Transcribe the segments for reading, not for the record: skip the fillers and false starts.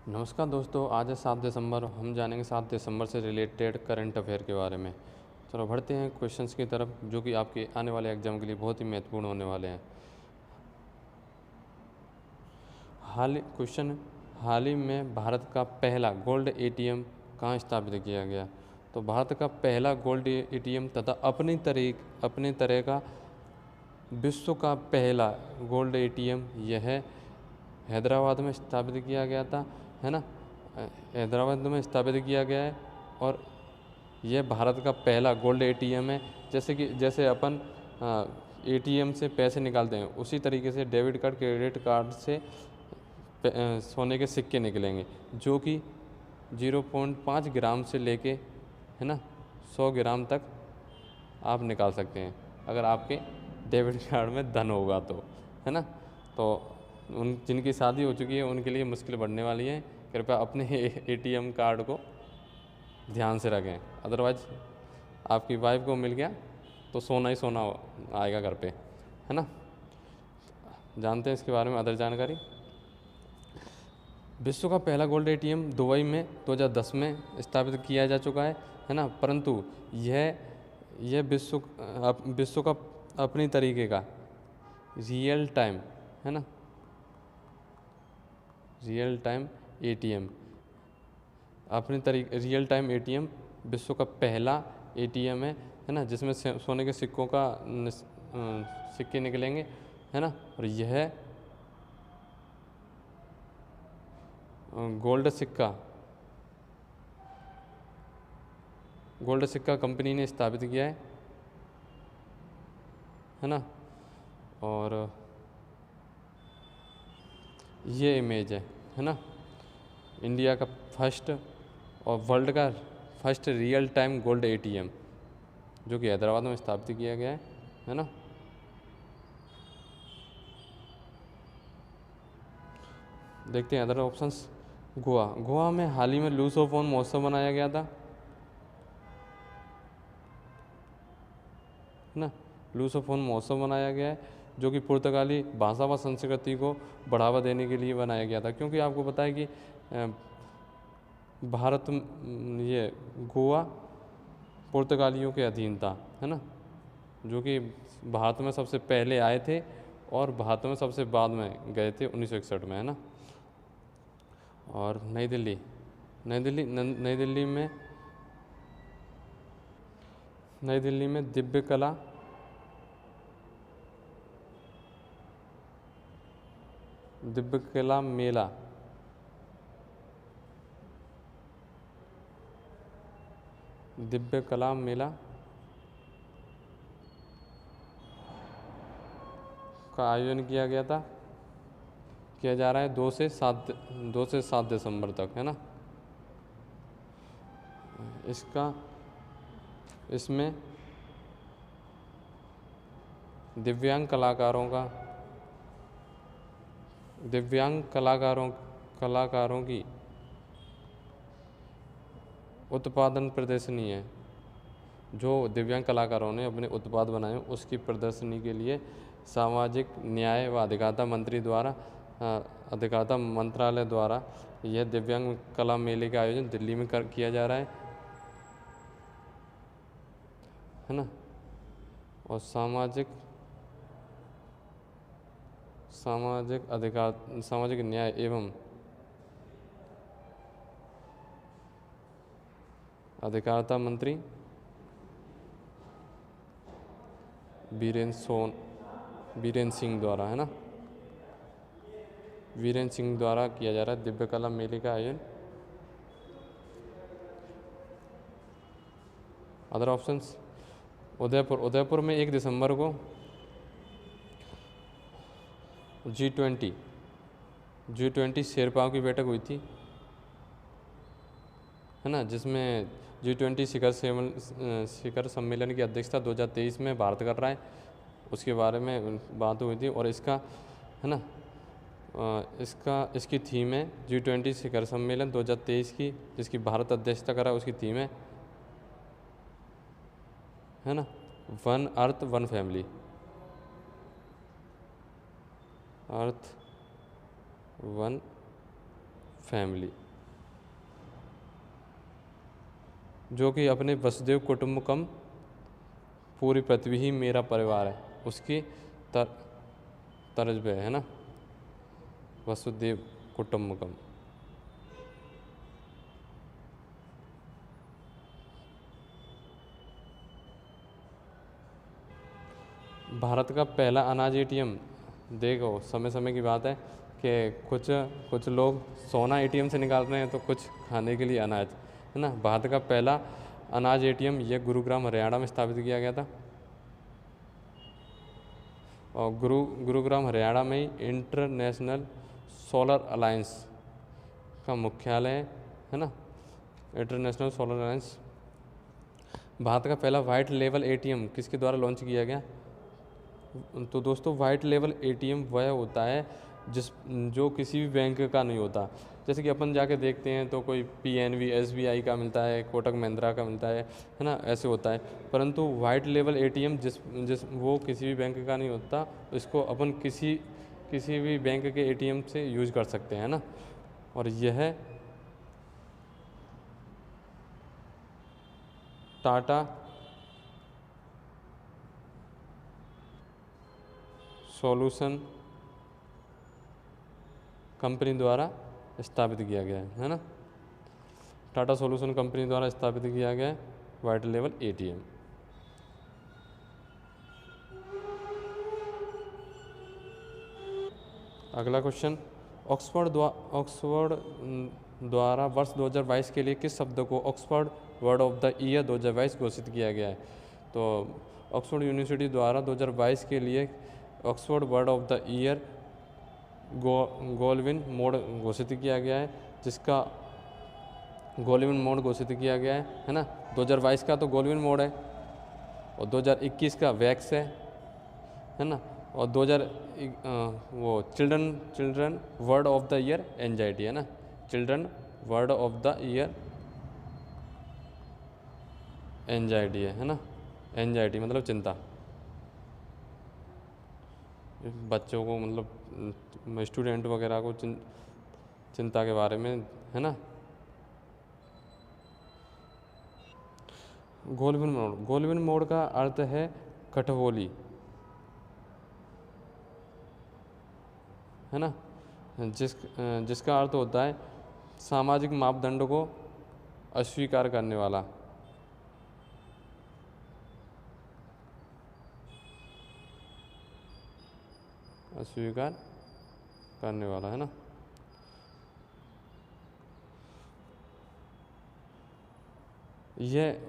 नमस्कार दोस्तों, आज है 7 दिसंबर। हम जानेंगे 7 दिसंबर से रिलेटेड करंट अफेयर के बारे में। चलो बढ़ते हैं क्वेश्चंस की तरफ, जो कि आपके आने वाले एग्जाम के लिए बहुत ही महत्वपूर्ण होने वाले हैं। हाल ही में भारत का पहला गोल्ड एटीएम कहाँ स्थापित किया गया? तो भारत का पहला गोल्ड एटीएम तथा अपने तरह का विश्व का पहला गोल्ड एटीएम यह हैदराबाद में स्थापित किया गया था, है ना। हैदराबाद में स्थापित किया गया है और यह भारत का पहला गोल्ड एटीएम है। जैसे अपन एटीएम से पैसे निकालते हैं, उसी तरीके से डेबिट कार्ड, क्रेडिट कार्ड से सोने के सिक्के निकलेंगे, जो कि 0.5 ग्राम से लेके, है ना, 100 ग्राम तक आप निकाल सकते हैं, अगर आपके डेबिट कार्ड में धन होगा तो, है ना। तो जिनकी शादी हो चुकी है उनके लिए मुश्किल बढ़ने वाली है। कृपया अपने एटीएम कार्ड को ध्यान से रखें, अदरवाइज आपकी वाइफ को मिल गया तो सोना ही सोना आएगा घर पे, है ना। जानते हैं इसके बारे में अदर जानकारी। विश्व का पहला गोल्ड एटीएम दुबई में 2010 में स्थापित किया जा चुका है ना। परंतु यह विश्व का अपनी तरीके का रियल टाइम, है ना, real time ATM real time ATM विश्व का पहला एटीएम है ना, जिसमें सोने के सिक्कों का सिक्के निकलेंगे, है ना। और यह गोल्ड सिक्का कंपनी ने स्थापित किया है ना। और ये इमेज है ना, इंडिया का फर्स्ट और वर्ल्ड का first real time gold ATM, जो कि हैदराबाद में स्थापित किया गया है ना। देखते हैं अदर ऑप्शंस। गोवा में हाल ही में लूसोफोन महोत्सव मनाया गया था, है ना। लूसोफोन महोत्सव मनाया गया है, जो कि पुर्तगाली भाषा व संस्कृति को बढ़ावा देने के लिए बनाया गया था, क्योंकि आपको पता है कि ये गोवा पुर्तगालियों के अधीन था, है ना, जो कि भारत में सबसे पहले आए थे और भारत में सबसे बाद में गए थे 1961 में, है ना। और नई दिल्ली में दिव्य कला मेला का आयोजन किया जा रहा है 2 से 7 दिसंबर तक, है ना। इसमें दिव्यांग कलाकारों की उत्पादन प्रदर्शनी है। जो दिव्यांग कलाकारों ने अपने उत्पाद बनाए उसकी प्रदर्शनी के लिए सामाजिक न्याय व अधिकारिता मंत्रालय द्वारा यह दिव्यांग कला मेले का आयोजन दिल्ली में किया जा रहा है ना। और सामाजिक न्याय एवं अधिकारिता मंत्री बीरेन सिंह द्वारा, है ना, वीरेन सिंह द्वारा किया जा रहा है दिव्य कला मेले का आयोजन। Other options. उदयपुर में 1 दिसंबर को G20 शेरपाओं की बैठक हुई थी, है ना, जिसमें G20 शिखर सम्मेलन की अध्यक्षता 2023 में भारत कर रहा है, उसके बारे में बात हुई थी। और इसका, है ना, इसकी थीम है G20 शिखर सम्मेलन 2023 की, जिसकी भारत अध्यक्षता कर रहा है, उसकी थीम है ना, one earth one family, earth one family, जो कि अपने वसुदेव कुटुंबकम पूरी पृथ्वी ही मेरा परिवार है, उसकी तर्ज पे है ना, वसुदेव कुटुंबकम। भारत का पहला अनाज एटीएम, देखो समय समय की बात है कि कुछ कुछ लोग सोना एटीएम से निकाल रहे हैं तो कुछ खाने के लिए अनाज, है ना। भारत का पहला अनाज एटीएम यह गुरुग्राम हरियाणा में स्थापित किया गया था, और गुरुग्राम हरियाणा में ही इंटरनेशनल सोलर अलायंस का मुख्यालय है ना, इंटरनेशनल सोलर अलायंस। भारत का पहला वाइट लेवल एटीएम किसके द्वारा लॉन्च किया गया? तो दोस्तों वाइट लेवल एटीएम वह होता है जो किसी भी बैंक का नहीं होता। जैसे कि अपन जाके देखते हैं तो कोई पीएनबी, एसबीआई का मिलता है, कोटक महिंद्रा का मिलता है ना, ऐसे होता है। परंतु वाइट लेवल एटीएम जिस वो किसी भी बैंक का नहीं होता, इसको अपन किसी भी बैंक के एटीएम से यूज कर सकते हैं ना। और यह टाटा सॉल्यूशन कंपनी द्वारा स्थापित किया गया है ना। टाटा सॉल्यूशन कंपनी द्वारा स्थापित किया गया है वाइट लेवल एटीएम। अगला क्वेश्चन, ऑक्सफोर्ड द्वारा वर्ष 2022 के लिए किस शब्द को Oxford word of the year 2022 घोषित किया गया है? तो ऑक्सफोर्ड यूनिवर्सिटी द्वारा 2022 के लिए Oxford word of the year Gold Wing mode घोषित किया गया है, जिसका गोल्डविन मोड घोषित किया गया है ना। 2022 का तो गोल्डविन मोड है, और 2021 का वैक्स है ना, और 2000 वो children word of the year anxiety है ना, children word of the year anxiety है ना। एंजाइटी मतलब चिंता, बच्चों को मतलब स्टूडेंट वगैरह को चिंता के बारे में है ना। गोल्डविन मोड का अर्थ है कठबोली, है ना, जिसका अर्थ होता है सामाजिक मापदंड को अस्वीकार करने वाला। अस्वीकार करने वाला है ना। यह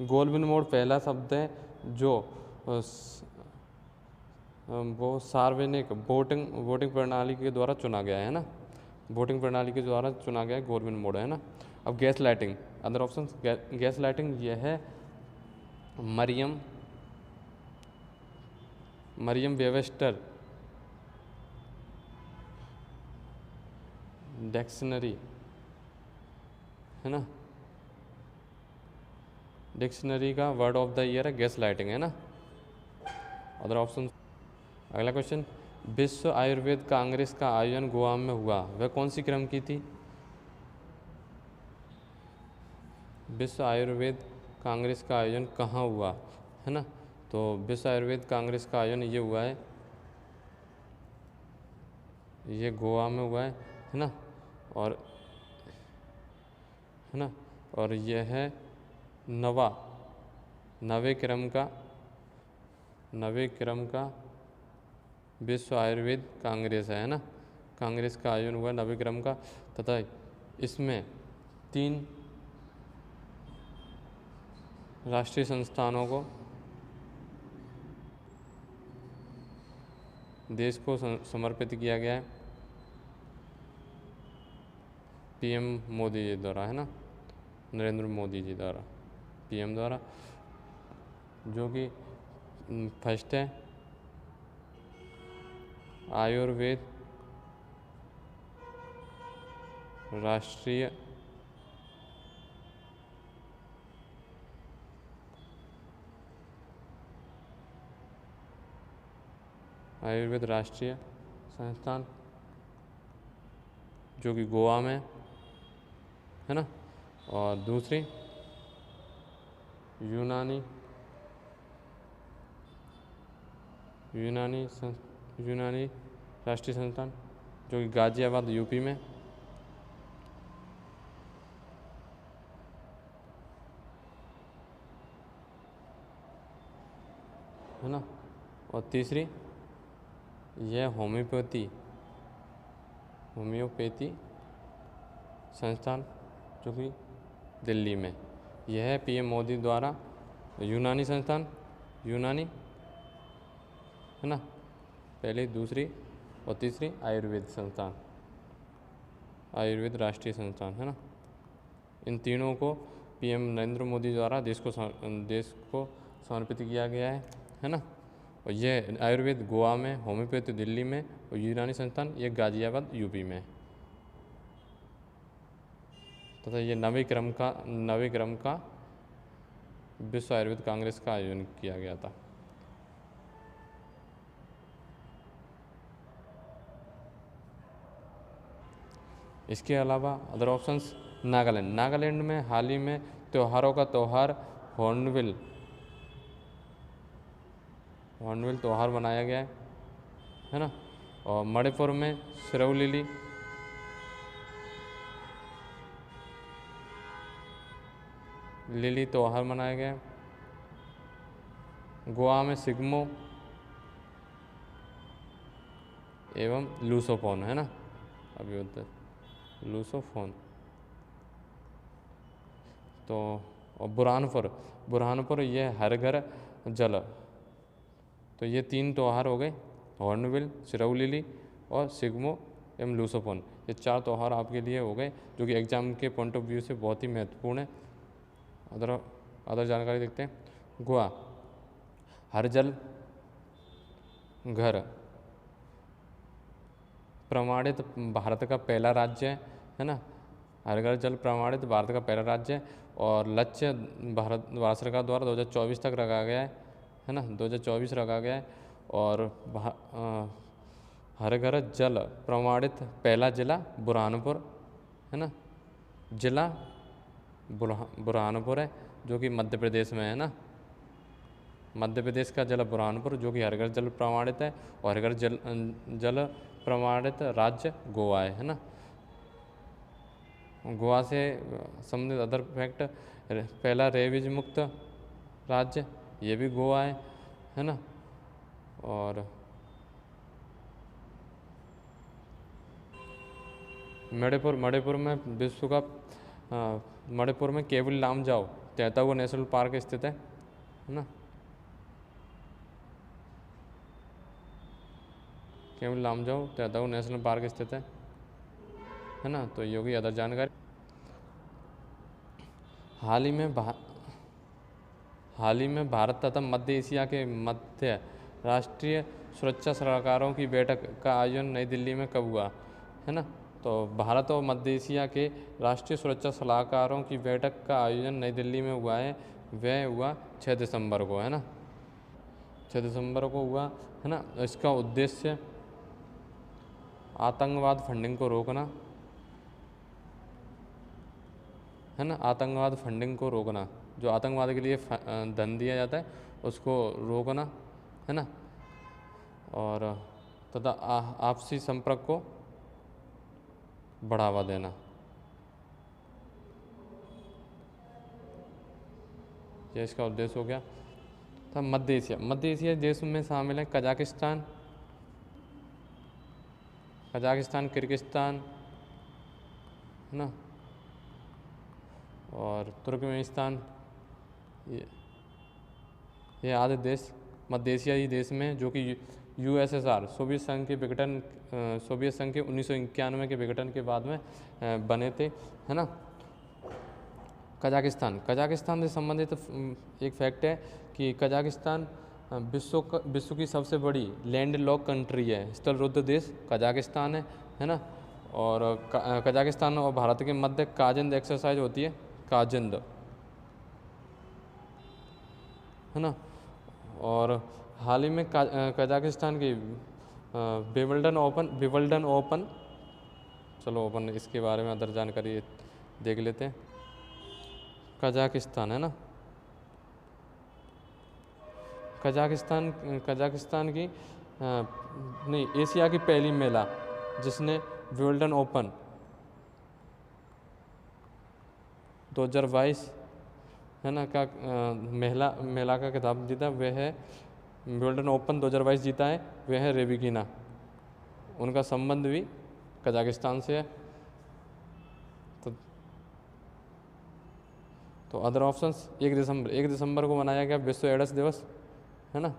गोल्डविन मोड पहला शब्द है जो वो सार्वजनिक वोटिंग प्रणाली के द्वारा चुना गया है ना, वोटिंग प्रणाली के द्वारा चुना गया गोल्डविन मोड है ना। अब gas lighting, other option, gas lighting यह है मरियम वेबस्टर डिक्शनरी है ना, डिक्शनरी का वर्ड ऑफ द ईयर है गैस लाइटिंग है ना। Other option. अगला क्वेश्चन, विश्व आयुर्वेद कांग्रेस का आयोजन गोवा में हुआ, वह कौन सी क्रम की थी? विश्व आयुर्वेद कांग्रेस का आयोजन कहाँ हुआ है ना, तो विश्व आयुर्वेद कांग्रेस का आयोजन ये हुआ है, ये गोवा में हुआ है ना, और है ना, और यह है नवे क्रम का विश्व आयुर्वेद कांग्रेस है ना। कांग्रेस का आयोजन हुआ नवे क्रम का, तथा इसमें 3 राष्ट्रीय संस्थानों को देश को समर्पित किया गया है पीएम मोदी जी द्वारा है ना, नरेंद्र मोदी जी द्वारा, पीएम द्वारा, जो कि फर्स्ट है आयुर्वेद राष्ट्रीय संस्थान, जो कि गोवा में है ना। और दूसरी यूनानी यूनानी राष्ट्रीय संस्थान जो कि गाजियाबाद यूपी में। है ना। और तीसरी यह होम्योपैथी संस्थान जो कि दिल्ली में। यह है पीएम मोदी द्वारा यूनानी संस्थान, यूनानी है ना पहली, दूसरी और तीसरी आयुर्वेद संस्थान, आयुर्वेद राष्ट्रीय संस्थान है ना। इन तीनों को पीएम नरेंद्र मोदी द्वारा देश को समर्पित किया गया है ना। और यह आयुर्वेद गोवा में, होम्योपैथी दिल्ली में और यूनानी संस्थान ये गाजियाबाद यूपी में। तथा ये 9वें क्रम का विश्व आयुर्वेद कांग्रेस का आयोजन किया गया था। इसके अलावा अदर ऑप्शंस नागालैंड में हाल ही में त्योहारों का त्यौहार हॉर्नबिल त्यौहार मनाया गया है ना। और मणिपुर में सिरोलिली त्यौहार मनाया गया। गोवा में सिग्मो एवं लूसोफोन है ना, अभी होता है लूसोफोन। तो और बुरहानपुर ये हर घर जल। तो ये 3 त्यौहार हो गए, हॉर्नबिल, सिरोलिली और सिग्मो एवं लूसोफोन। ये 4 त्यौहार आपके लिए हो गए जो कि एग्जाम के पॉइंट ऑफ व्यू से बहुत ही महत्वपूर्ण है। अदर जानकारी देखते हैं। गोवा हर जल घर प्रमाणित भारत का पहला राज्य है ना। हर घर जल प्रमाणित भारत का पहला राज्य है और लक्ष्य भारत सरकार द्वारा 2024 तक रखा गया है ना, 2024 रखा गया है। और हर घर जल प्रमाणित पहला जिला बुरहानपुर है ना, जिला बुरहानपुर है जो कि मध्य प्रदेश में है ना। मध्य प्रदेश का जिला बुरहानपुर जो कि हर घर जल प्रमाणित है। और हर घर जल प्रमाणित राज्य गोवा है ना। गोवा से संबंधित अदर फैक्ट, पहला रेबीज मुक्त राज्य ये भी गोवा है ना। और मणिपुर में विश्व का मणिपुर में केवल लामजाओ तेहतागो नेशनल पार्क स्थित है ना। केवल लामजाओ तेहतागो नेशनल पार्क स्थित है ना। तो ये होगी अदर जानकारी। हाल ही में भारत तथा मध्य एशिया के मध्य राष्ट्रीय सुरक्षा सलाहकारों की बैठक का आयोजन नई दिल्ली में कब हुआ है ना। तो भारत और मध्य एशिया के राष्ट्रीय सुरक्षा सलाहकारों की बैठक का आयोजन नई दिल्ली में हुआ है। वह हुआ 6 दिसंबर को है ना, 6 दिसंबर को हुआ है ना। इसका उद्देश्य आतंकवाद फंडिंग को रोकना है ना, आतंकवाद फंडिंग को रोकना, जो आतंकवाद के लिए धन दिया जाता है उसको रोकना है ना। और तथा आपसी संपर्क को बढ़ावा देना। ये इसका उद्देश्य हो गया। था मध्य एशिया देशों में शामिल है कजाकिस्तान, किर्गिस्तान है ना, और तुर्कमेनिस्तान। ये आधे देश मध्य एशियाई देश में जो कि यूएसएसआर सोवियत संघ के 1991 के विघटन के बाद में बने थे है ना। कजाकिस्तान से संबंधित एक फैक्ट है कि कजाकिस्तान विश्व की सबसे बड़ी लैंड लॉक कंट्री है, स्थलरुद्ध देश कजाकिस्तान है ना। और कजाकिस्तान और भारत के मध्य काजिंद एक्सरसाइज होती है, काजिंद है ना। और हाल ही में कजाकिस्तान की विंबलडन ओपन चलो अपन इसके बारे में अदर जानकारी देख लेते हैं। कजाकिस्तान है ना, कजाकिस्तान कजाकिस्तान की नहीं, एशिया की पहली महिला जिसने विंबलडन ओपन 2022 है ना का महिला का खिताब जीता, वह है विंबलडन ओपन 2022 जीता है, वह है रेबिकिना। उनका संबंध भी कजाकिस्तान से है। तो अदर ऑप्शंस, 1 दिसंबर को मनाया गया विश्व एड्स दिवस है ना,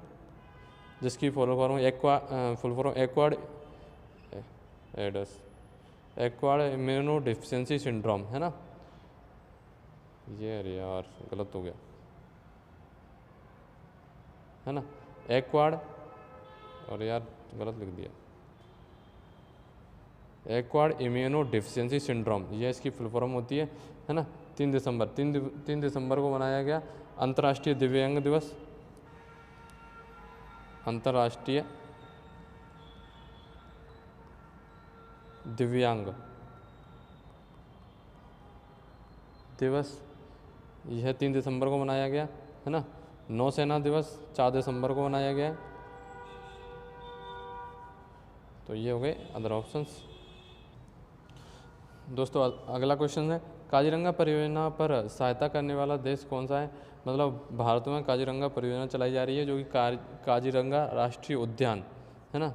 जिसकी full form acquired AIDS, acquired immuno deficiency syndrome है ना। ये अरे यार गलत हो गया है ना, एक्वाड, और यार गलत लिख दिया, एक्वाड इम्यूनो डिफिशियंसी सिंड्रोम, यह इसकी फुल फॉर्म होती है ना। 3 दिसंबर को मनाया गया अंतर्राष्ट्रीय दिव्यांग दिवस, अंतर्राष्ट्रीय दिव्यांग दिवस, यह 3 दिसंबर को मनाया गया है ना। नौसेना दिवस 4 दिसंबर को मनाया गया है। तो ये हो गए अदर ऑप्शंस। दोस्तों अगला क्वेश्चन है, काजीरंगा परियोजना पर सहायता करने वाला देश कौन सा है। मतलब भारत में काजीरंगा परियोजना चलाई जा रही है, जो कि काजीरंगा राष्ट्रीय उद्यान है ना,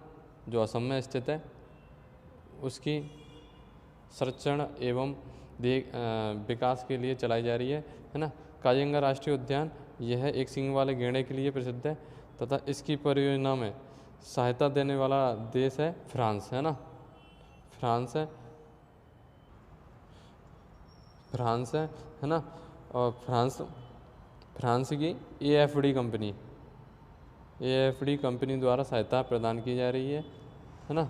जो असम में स्थित है, उसकी संरक्षण एवं विकास के लिए चलाई जा रही है ना। काजीरंगा राष्ट्रीय उद्यान यह एक सींग वाले गैंडे के लिए प्रसिद्ध है तथा इसकी परियोजना में सहायता देने वाला देश है फ्रांस है ना, फ्रांस है ना। और फ्रांस की AFD कंपनी द्वारा सहायता प्रदान की जा रही है ना,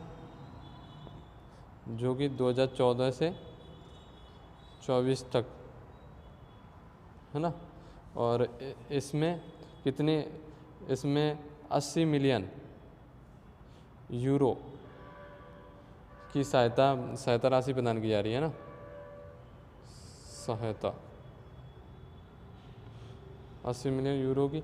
जो कि 2014 से 24 तक है ना। और इसमें 80 मिलियन यूरो की सहायता राशि प्रदान की जा रही है ना, सहायता 80 मिलियन यूरो की